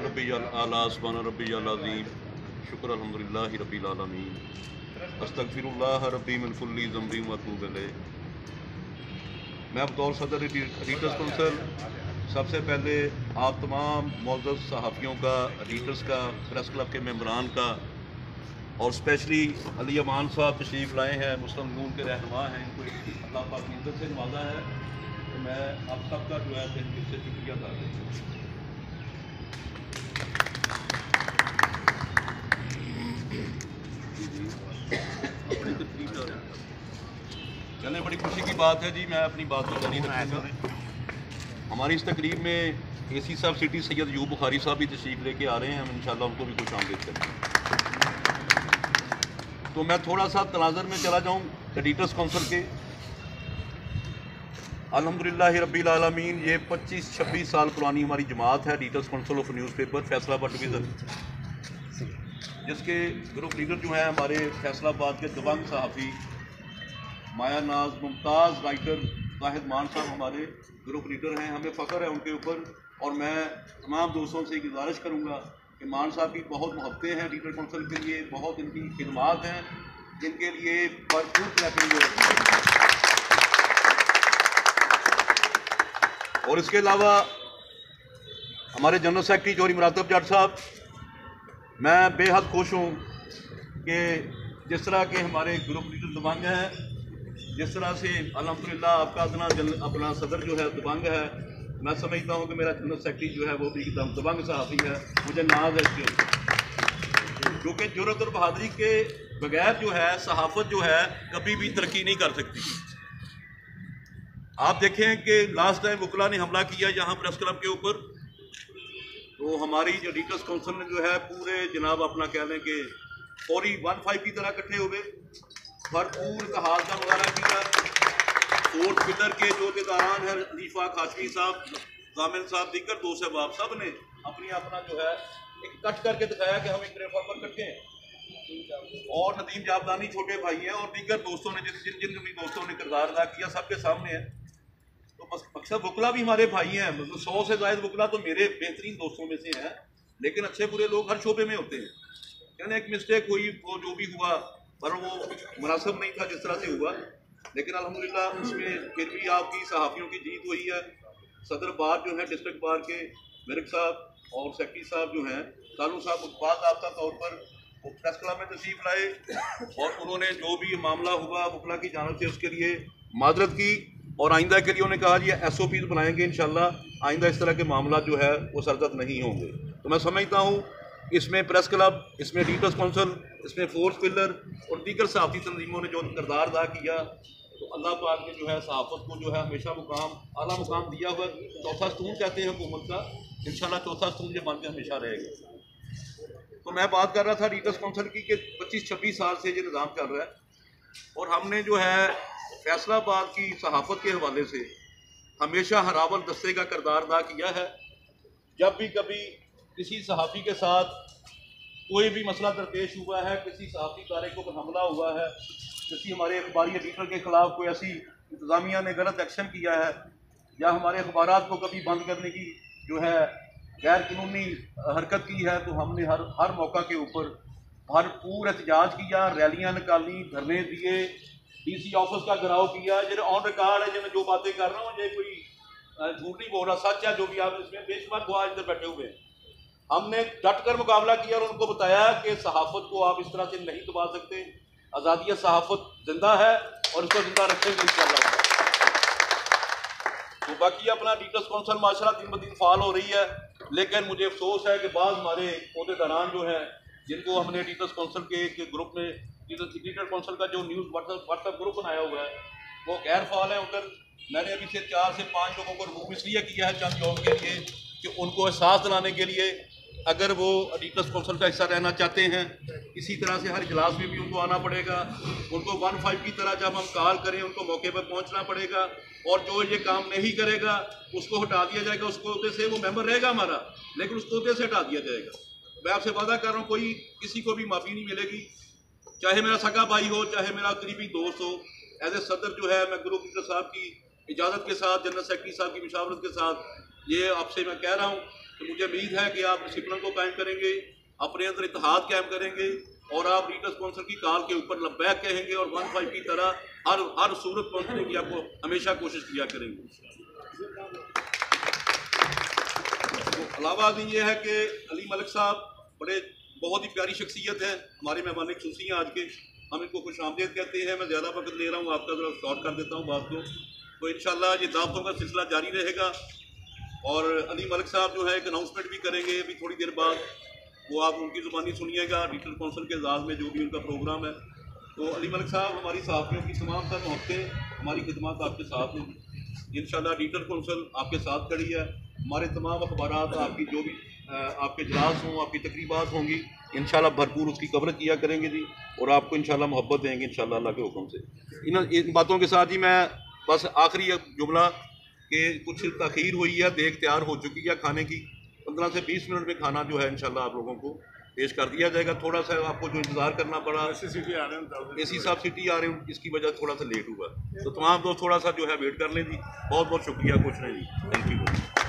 रब्बिल आला सुब्हान रब्बिल अज़ीम शुक्र अल्हम्दुलिल्लाहि रब्बिल आलमीन अस्तगफिरुल्लाह रब्बी मिन कुल्ली ज़ंबी व अतूबु इलैह। मैं बतौर सदर एडिटर्स कौंसिल सबसे पहले आप तमाम मौजूद सहाफ़ियों का, एडिटर्स का, प्रेस क्लब के मेम्बरान का और स्पेशली अली अमान साहब तशरीफ़ लाए हैं, मुस्लिम यून के रहनुमा हैं, इनको अल्लाह पाक की इज़्ज़त से नवाजा है। तो मैं आप सबका जो है दिल से शुक्रिया अदा करता हूँ। चलें, बड़ी खुशी की बात है जी, मैं अपनी बात को जारी रखूँगा। हमारी इस तकरीब में AC साहब सिटी सैयद अयूब बुखारी साहब भी तशरीफ़ लेके आ रहे हैं, हम इंशाल्लाह उनको भी खुश आमदीद करेंगे। तो मैं थोड़ा सा तनाज़र में चला जाऊँ एडिटर्स कौंसिल के। अल्हम्दुलिल्लाह रब्बिल आलमीन, ये 25-26 साल पुरानी हमारी जमात है editors council of newspaper Faisalabad division, जिसके ग्रुप लीडर जो हैं हमारे फैसलाबाद के दबंग सहाफ़ी माया नाज मुमताज़ राइटर जाहिद मान साहब हमारे ग्रुप लीडर हैं। हमें फ़ख्र है उनके ऊपर, और मैं तमाम दोस्तों से गुजारिश करूँगा कि मान साहब की बहुत मोहब्बतें हैं एडिटर कौंसिल के लिए, बहुत इनकी खिदमात हैं जिनके लिए भरपूर क्लैपिंग है। और इसके अलावा हमारे जनरल सेक्रेटरी जौहरी मुरातब जट साहब, मैं बेहद खुश हूँ कि जिस तरह के हमारे ग्रुप लीडर दबंग हैं, जिस तरह से अल्हम्दुलिल्लाह आपका अपना सदर जो है दबंग है, मैं समझता हूँ कि मेरा जनरल सेक्रेटरी जो है वो भी एकदम दबंग सहाफ़ी है। मुझे नाज है इसके ऊपर, क्योंकि जुर्रत और बहादुरी के बगैर जो है सहाफ़त जो है कभी भी तरक्की नहीं कर सकती। आप देखें कि लास्ट टाइम वकला ने हमला किया यहाँ प्रेस क्लब के ऊपर, तो हमारी जो एडिटर्स कौंसिल ने जो है पूरे जनाब अपना कह लें कि फौरी 1-5 की तरह इकट्ठे हो गए, भरपूर इत्तेहाद का मुजाहरा किया। फोर्थ पिलर के जो अहदेदारान हैं अलीफा खाशमी साहब, जामिन साहब, दीगर दोस्त साहब, सब ने अपना जो है एक कट करके दिखाया कि हम एक प्लेटफॉर्म पर इकट्ठे हैं। और नदीम जाबदानी छोटे भाई हैं और दीगर दोस्तों ने जिन जिन भी दोस्तों ने किरदार अदा किया सबके सामने है। तो मकसद वकला भी हमारे भाई हैं, मतलब 100 से ज़ायद वकला तो मेरे बेहतरीन दोस्तों में से हैं, लेकिन अच्छे बुरे लोग हर शोबे में होते हैं। यानी एक मिस्टेक हुई, वो जो भी हुआ पर वो मुनासिब नहीं था जिस तरह से हुआ, लेकिन अल्हम्दुलिल्लाह उसमें फिर भी आपकी सहाफ़ियों की जीत हुई है। सदर बार जो है डिस्ट्रिक्ट बार के मिर्क साहब और सेक्रेटरी साहब जो हैं कालू साहब, बाज़ाब्ता तौर पर वो प्रेस क्लब में तशरीफ़ लाए और उन्होंने जो भी मामला हुआ वकला की जानिब से उसके लिए माजरत की, और आइंदा के लिए उन्होंने कहा ये SOPs बनाएंगे, इंशाल्लाह आइंदा इस तरह के मामला जो है वो सरजद नहीं होंगे। तो मैं समझता हूँ इसमें प्रेस क्लब, इसमें एडिटर्स कौंसिल, इसमें फोर्थ पिलर और दीगर सहाफ़ती तंजीमों ने जो किरदार अदा किया, तो अल्लाह पाक ने जो है सहाफ़त को जो है हमेशा आला मुकाम दिया हुआ। चौथा स्तून कहते हैं हुकूमत का, इंशाल्लाह चौथा स्तून ये बन के हमेशा रहेगा। तो मैं बात कर रहा था एडिटर्स कौंसिल की कि 25-26 साल से ये निज़ाम चल रहा है, और हमने जो है फैसलाबाद की सहाफ़त के हवाले से हमेशा हरावल दस्ते का किरदार अदा किया है। जब भी कभी किसी सहाफ़ी के साथ कोई भी मसला दरपेश हुआ है, किसी सहाफ़ी इदारे को हमला हुआ है, किसी हमारे अखबारी एडिटर के ख़िलाफ़ कोई ऐसी इंतज़ामिया ने गलत एक्शन किया है, या हमारे अखबारात को कभी बंद करने की जो है गैर कानूनी हरकत की है, तो हमने हर मौका के ऊपर भरपूर एहतजाज किया, रैलियाँ निकाली, धरने दिए, DC ऑफिस का घेराव किया। जो ऑन रिकॉर्ड है, जो मैं जो बातें कर रहा हूँ ये कोई झूठ नहीं बोल रहा, सच है जो भी आप इसमें बेशुमार गवाह इधर बैठे हुए हैं। हमने डट कर मुकाबला किया और उनको बताया कि सहाफ़त को आप इस तरह से नहीं दबा सकते, आज़ादी सहाफ़त जिंदा है और इसको जिंदा रखेंगे इंशाअल्लाह। तो बाकी अपना एडिटर्स कौंसिल माशाअल्लाह दिन ब दिन फाल हो रही है, लेकिन मुझे अफसोस है कि बाज़ हमारे अहदेदारान जो हैं जिनको हमने एडिटर्स कौंसिल के एक ग्रुप में एडिटर कौंसिल का जो न्यूज़ व्हाट्सएप ग्रुप बनाया हुआ है वो गैर फाल है। उधर मैंने अभी से 4 से 5 लोगों को रिमूव इसलिए किया है चंद जॉब के लिए कि उनको एहसास दिलाने के लिए, अगर वो एडिटर्स कौंसिल का हिस्सा रहना चाहते हैं, इसी तरह से हर इजलास में भी उनको आना पड़ेगा। उनको 1-5 की तरह जब हम कॉल करें उनको मौके पर पहुंचना पड़ेगा, और जो ये काम नहीं करेगा उसको हटा दिया जाएगा। उस कोटे से वो मेंबर रहेगा हमारा, लेकिन उस कोटे से हटा दिया जाएगा। मैं आपसे वादा कर रहा हूँ कोई किसी को भी माफ़ी नहीं मिलेगी, चाहे मेरा सगा भाई हो, चाहे मेरा करीबी दोस्त हो। एज ए सदर जो है मैं ग्रुप लीडर साहब की इजाज़त के साथ, जनरल सेक्रेटरी साहब की मशावरत के साथ ये आपसे मैं कह रहा हूँ तो मुझे उम्मीद है कि आप डिसिप्लिन को कायम करेंगे, अपने अंदर इत्तेहाद कायम करेंगे और आप रीडर्स काउंसिल की कॉल के ऊपर लब्बैक कहेंगे और 1-5 की तरह हर सूरत पहुँचने की आपको हमेशा कोशिश किया करेंगे। तो अलावा ये है कि अली मलिक साहब बहुत ही प्यारी शख्सियत है, हमारे मेहमान खुशी हैं आज के, हम इनको खुश आमदीद कहते हैं। मैं ज़्यादा वक्त ले रहा हूँ, आपका ज़रा शॉर्ट कर देता हूँ बात को। तो इंशाल्लाह ये दावतों का सिलसिला जारी रहेगा और अली मलिक साहब जो है एक अनाउंसमेंट भी करेंगे अभी थोड़ी देर बाद, वो आप उनकी ज़ुबानी सुनिएगा रीडर्स काउंसिल के एजाज़ में जो भी उनका प्रोग्राम है। तो अली मलिक साहब, हमारी सहाफ़ियों की तमाम तर मोहब्बतें, हमारी खिदमत आपके साथ हैं। इंशाल्लाह रीडर्स काउंसिल आपके साथ खड़ी है। हमारे तमाम अखबारात, आपकी जो भी आपके इजलास हों, आपकी तकरीबात होंगी, इंशाल्लाह भरपूर उसकी कवरेज किया करेंगे जी, और आपको इंशाल्लाह मोहब्बत देंगे इंशाल्लाह अल्लाह के हुक्म से। इन बातों के साथ ही मैं बस आखिरी जुमला कि कुछ तख़ीर हुई है, देख तैयार हो चुकी है खाने की, 15 से 20 मिनट में खाना जो है इंशाल्लाह आप लोगों को पेश कर दिया जाएगा। थोड़ा सा आपको जो इंतज़ार करना पड़ा, एसी साहब सिटी आ रहे हैं, इसकी वजह थोड़ा सा लेट हुआ, तो तमाम दोस्त थोड़ा सा जो है वेट कर लें जी। बहुत बहुत शुक्रिया, खुश रहें जी, थैंक यू।